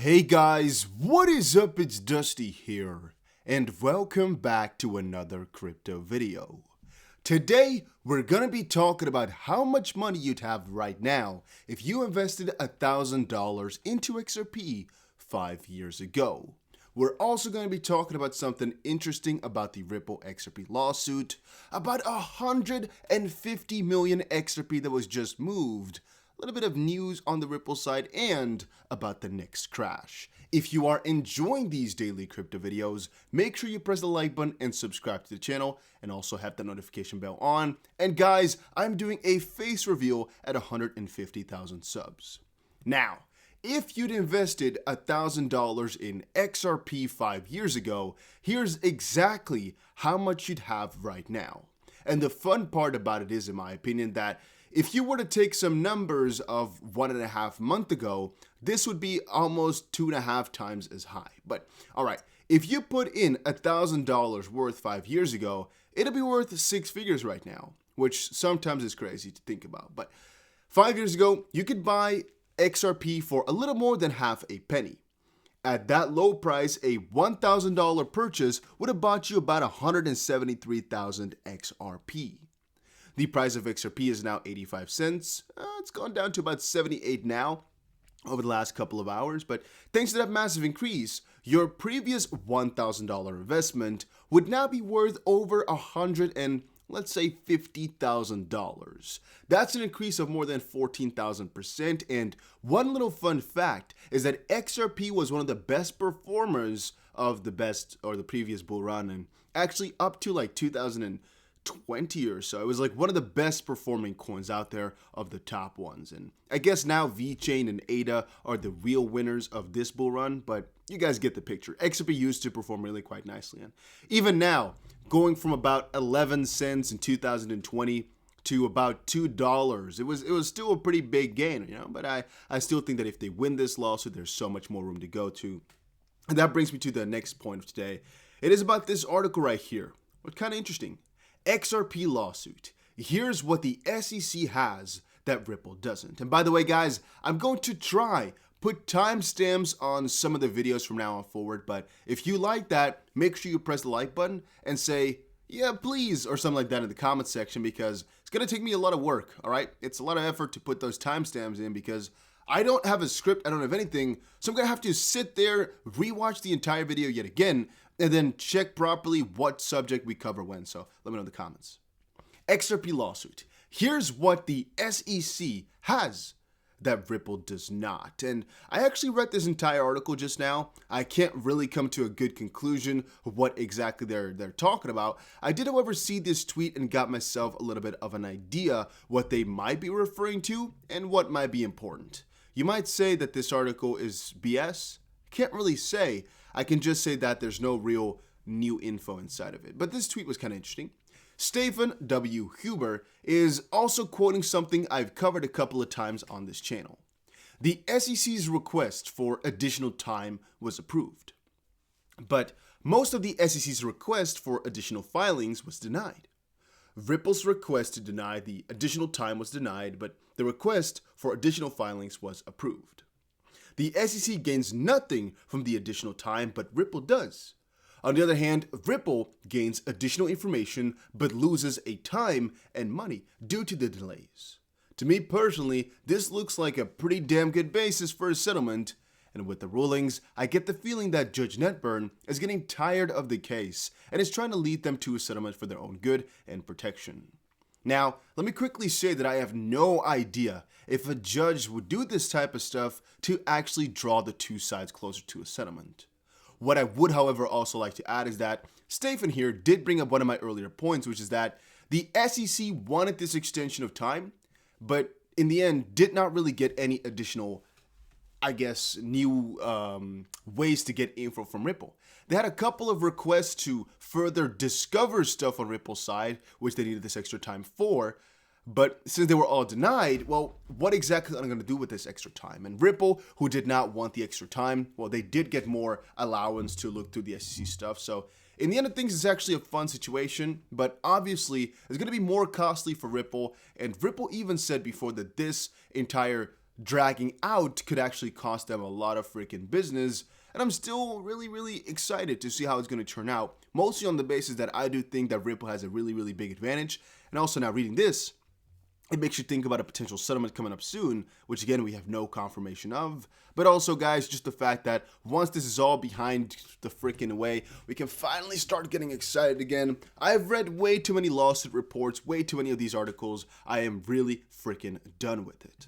Hey guys, what is up? It's Dusty here, and welcome back to another crypto video. Today, we're gonna be talking about how much money you'd have right now if you invested $1,000 into XRP 5 years ago. We're also going to be talking about something interesting about the Ripple XRP lawsuit, about 150 million XRP that was just moved, a little bit of news on the Ripple side, and about the next crash. If you are enjoying these daily crypto videos, make sure you press the like button and subscribe to the channel, and also have the notification bell on. And guys, I'm doing a face reveal at 150,000 subs. Now, if you'd invested $1,000 in XRP 5 years ago, here's exactly how much you'd have right now. And the fun part about it is, in my opinion, that if you were to take some numbers of 1.5 months ago, this would be almost 2.5 times as high. But alright, if you put in $1,000 worth 5 years ago, it'll be worth 6 figures right now, which sometimes is crazy to think about. But 5 years ago, you could buy XRP for a little more than half a penny. At that low price, a $1,000 purchase would have bought you about 173,000 XRP. The price of XRP is now 85 cents. It's gone down to about 78 now over the last couple of hours, but thanks to that massive increase, your previous $1,000 investment would now be worth over let's say $50,000. That's an increase of more than 14,000%. And one little fun fact is that XRP was one of the best performers of the previous bull run, and actually up to like 2020 or so. It was like one of the best performing coins out there of the top ones. And I guess now VeChain and ADA are the real winners of this bull run, but you guys get the picture. XRP used to perform really quite nicely. And even now, going from about 11 cents in 2020 to about $2, it was still a pretty big gain, but I still think that if they win this lawsuit, there's so much more room to go to. And that brings me to the next point of today. It is about this article right here. What's kind of interesting. XRP lawsuit. Here's what the SEC has that Ripple doesn't. And by the way, guys, I'm going to try put timestamps on some of the videos from now on forward, but if you like that, make sure you press the like button and say, yeah, please, or something like that in the comment section, because it's going to take me a lot of work, all right? It's a lot of effort to put those timestamps in because I don't have a script, I don't have anything, so I'm going to have to sit there, rewatch the entire video yet again, and then check properly what subject we cover when. So let me know in the comments. XRP lawsuit. Here's what the SEC has that Ripple does not. And I actually read this entire article just now. I can't really come to a good conclusion of what exactly they're talking about. I did, however, see this tweet and got myself a little bit of an idea what they might be referring to and what might be important. You might say that this article is BS. Can't really say. I can just say that there's no real new info inside of it. But this tweet was kind of interesting. Stephen W. Huber is also quoting something I've covered a couple of times on this channel. The SEC's request for additional time was approved, but most of the SEC's request for additional filings was denied. Ripple's request to deny the additional time was denied, but the request for additional filings was approved. The SEC gains nothing from the additional time, but Ripple does. On the other hand, Ripple gains additional information but loses a time and money due to the delays. To me personally, this looks like a pretty damn good basis for a settlement, and with the rulings, I get the feeling that Judge Netburn is getting tired of the case and is trying to lead them to a settlement for their own good and protection. Now, let me quickly say that I have no idea if a judge would do this type of stuff to actually draw the two sides closer to a settlement. What I would, however, also like to add is that Stephen here did bring up one of my earlier points, which is that the SEC wanted this extension of time, but in the end did not really get any additional, new ways to get info from Ripple. They had a couple of requests to further discover stuff on Ripple's side, which they needed this extra time for. But since they were all denied, well, what exactly am I going to do with this extra time? And Ripple, who did not want the extra time, well, they did get more allowance to look through the SEC stuff. So in the end of things, it's actually a fun situation, but obviously it's going to be more costly for Ripple. And Ripple even said before that this entire dragging out could actually cost them a lot of freaking business. And I'm still really excited to see how it's going to turn out, mostly on the basis that I do think that Ripple has a really big advantage. And also now reading this, it makes you think about a potential settlement coming up soon, which again, we have no confirmation of. But also, guys, just the fact that once this is all behind the freaking way, we can finally start getting excited again. I've read way too many lawsuit reports, way too many of these articles. I am really freaking done with it.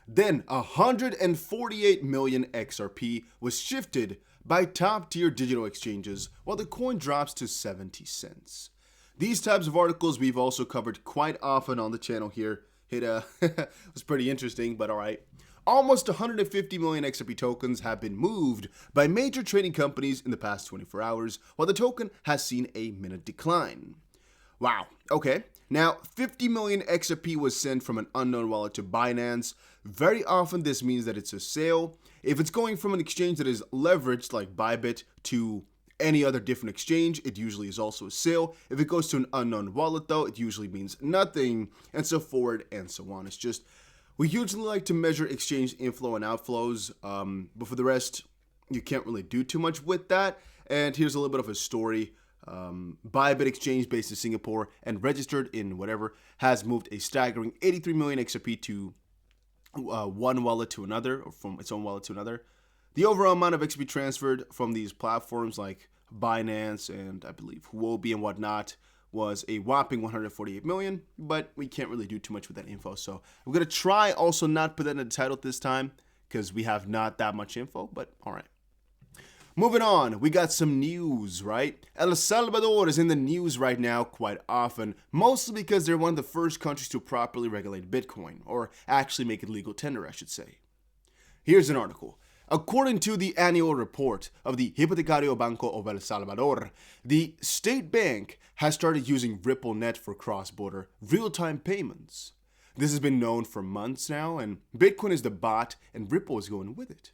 Then 148 million XRP was shifted by top-tier digital exchanges while the coin drops to 70 cents. These types of articles we've also covered quite often on the channel here. It was pretty interesting, but alright. Almost 150 million XRP tokens have been moved by major trading companies in the past 24 hours, while the token has seen a minute decline. Wow, okay. Now, 50 million XRP was sent from an unknown wallet to Binance. Very often this means that it's a sale. If it's going from an exchange that is leveraged like Bybit to any other different exchange, it usually is also a sale. If it goes to an unknown wallet though, it usually means nothing, and so forward and so on. It's just, we usually like to measure exchange inflow and outflows, but for the rest, you can't really do too much with that. And here's a little bit of a story. Bybit exchange based in Singapore and registered in whatever has moved a staggering 83 million XRP to one wallet to another, or from its own wallet to another. The overall amount of XRP transferred from these platforms like Binance and I believe Huobi and whatnot was a whopping 148 million, but we can't really do too much with that info. So I'm going to try also not put that in the title this time because we have not that much info, but all right. Moving on, we got some news, right? El Salvador is in the news right now quite often, mostly because they're one of the first countries to properly regulate Bitcoin, or actually make it legal tender, I should say. Here's an article. According to the annual report of the Hipotecario Banco of El Salvador, the state bank has started using Ripplenet for cross-border real-time payments. This has been known for months now, and Bitcoin is the bot, and Ripple is going with it.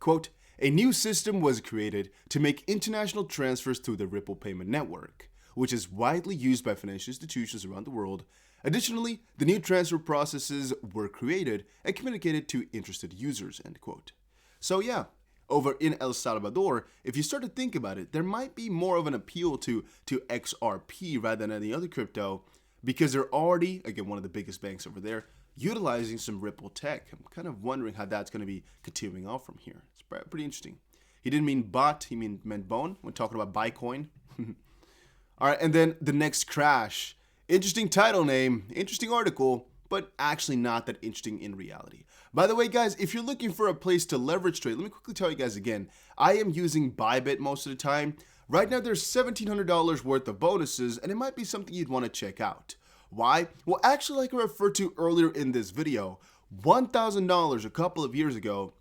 Quote, a new system was created to make international transfers through the Ripple payment network, which is widely used by financial institutions around the world. Additionally, the new transfer processes were created and communicated to interested users, end quote. So yeah, over in El Salvador, if you start to think about it, there might be more of an appeal to XRP rather than any other crypto because they're already, again, one of the biggest banks over there, utilizing some Ripple tech. I'm kind of wondering how that's going to be continuing on from here. It's pretty interesting. He didn't mean bot, he meant bone when talking about Bitcoin. All right, and then the next crash. Interesting title name, interesting article, but actually not that interesting in reality. By the way, guys, if you're looking for a place to leverage trade, let me quickly tell you guys again, I am using Bybit most of the time. Right now, there's $1,700 worth of bonuses, and it might be something you'd want to check out. Why? Well, actually, like I referred to earlier in this video, $1,000 a couple of years ago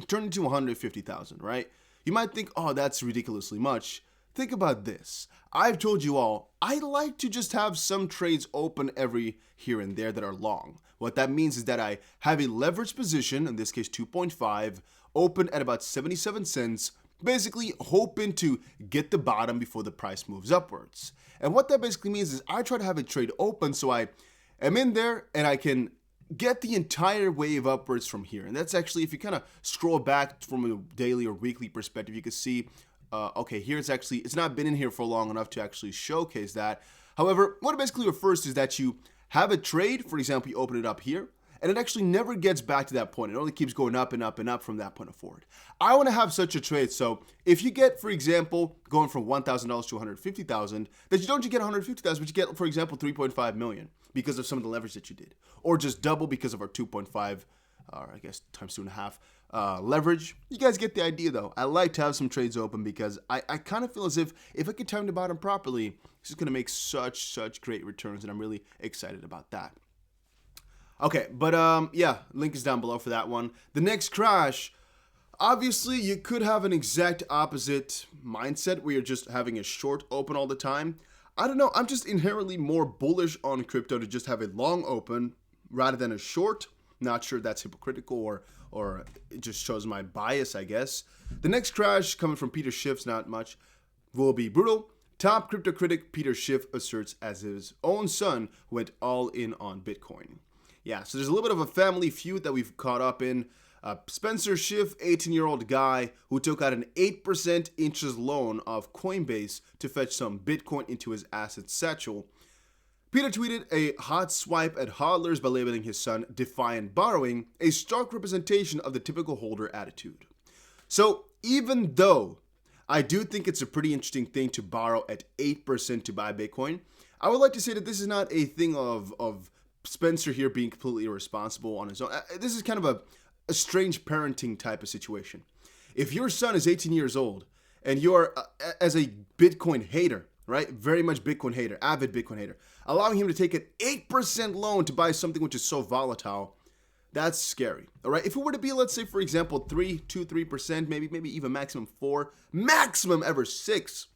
turned into $150,000, right? You might think, oh, that's ridiculously much. Think about this. I've told you all, I like to just have some trades open every here and there that are long. What that means is that I have a leveraged position, in this case 2.5, open at about 77 cents, basically hoping to get the bottom before the price moves upwards. And what that basically means is I try to have a trade open so I am in there and I can get the entire wave upwards from here. And that's actually, if you kind of scroll back from a daily or weekly perspective, you can see, okay, here it's not been in here for long enough to actually showcase that. However, what it basically refers to is that you have a trade, for example, you open it up here, and it actually never gets back to that point. It only keeps going up and up and up from that point forward. I want to have such a trade. So if you get, for example, going from $1,000 to $150,000, that you don't just get $150,000, but you get, for example, $3.5 million because of some of the leverage that you did, or just double because of our 2.5, or I guess times 2.5 leverage. You guys get the idea though. I like to have some trades open because I kind of feel as if I can time the bottom properly, this is going to make such great returns, and I'm really excited about that. Okay, but yeah, link is down below for that one. The next crash, obviously you could have an exact opposite mindset where you're just having a short open all the time. I don't know, I'm just inherently more bullish on crypto to just have a long open rather than a short. Not sure if that's hypocritical or it just shows my bias, I guess. The next crash coming from Peter Schiff's not much will be brutal. Top crypto critic Peter Schiff asserts as his own son went all in on Bitcoin. Yeah, so there's a little bit of a family feud that we've caught up in. Spencer Schiff, 18-year-old guy who took out an 8% interest loan off Coinbase to fetch some Bitcoin into his asset satchel. Peter tweeted a hot swipe at hodlers by labeling his son defiant borrowing, a stark representation of the typical holder attitude. So even though I do think it's a pretty interesting thing to borrow at 8% to buy Bitcoin, I would like to say that this is not a thing of Spencer here being completely irresponsible on his own. This is kind of a strange parenting type of situation. If your son is 18 years old and you're, as a Bitcoin hater, right, very much Bitcoin hater, avid Bitcoin hater, allowing him to take an 8% loan to buy something which is so volatile, that's scary, all right? If it were to be, let's say, for example, 3%, maybe even maximum 4, maximum ever 6,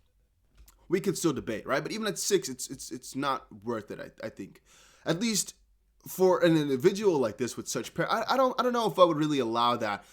we could still debate, right? But even at 6, it's not worth it, I think. At least for an individual like this with such I don't know if I would really allow that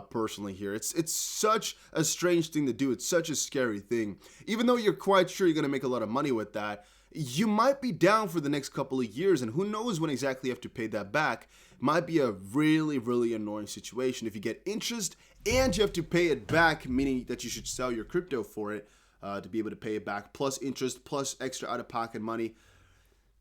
personally here. It's such a strange thing to do. It's such a scary thing. Even though you're quite sure you're going to make a lot of money with that, you might be down for the next couple of years, and who knows when exactly you have to pay that back. It might be a really, really annoying situation if you get interest and you have to pay it back, meaning that you should sell your crypto for it to be able to pay it back, plus interest, plus extra out-of-pocket money.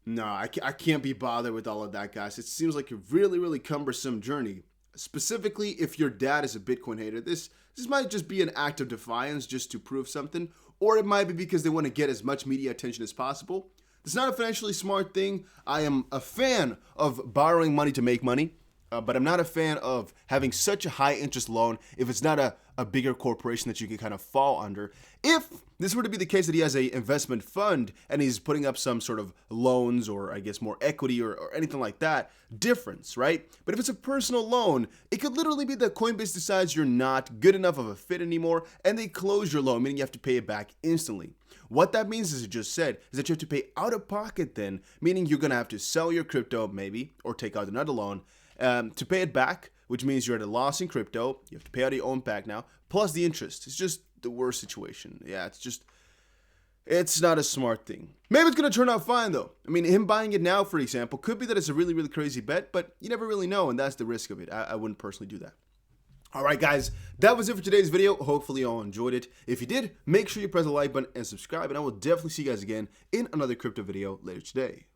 No, I can't be bothered with all of that, guys. It seems like a really, really cumbersome journey. Specifically, if your dad is a Bitcoin hater, this might just be an act of defiance just to prove something, or it might be because they want to get as much media attention as possible. It's not a financially smart thing. I am a fan of borrowing money to make money, but I'm not a fan of having such a high interest loan if it's not a bigger corporation that you can kind of fall under. If this were to be the case that he has a investment fund and he's putting up some sort of loans or I guess more equity or anything like that, difference, right? But if it's a personal loan, it could literally be that Coinbase decides you're not good enough of a fit anymore and they close your loan, meaning you have to pay it back instantly. What that means, as I just said, is that you have to pay out of pocket then, meaning you're going to have to sell your crypto maybe or take out another loan to pay it back, which means you're at a loss in crypto. You have to pay out your own back now, plus the interest. It's just the worst situation. Yeah, it's not a smart thing. Maybe it's going to turn out fine, though. I mean, him buying it now, for example, could be that it's a really, really crazy bet, but you never really know, and that's the risk of it. I wouldn't personally do that. All right, guys, that was it for today's video. Hopefully you all enjoyed it. If you did, make sure you press the like button and subscribe, and I will definitely see you guys again in another crypto video later today.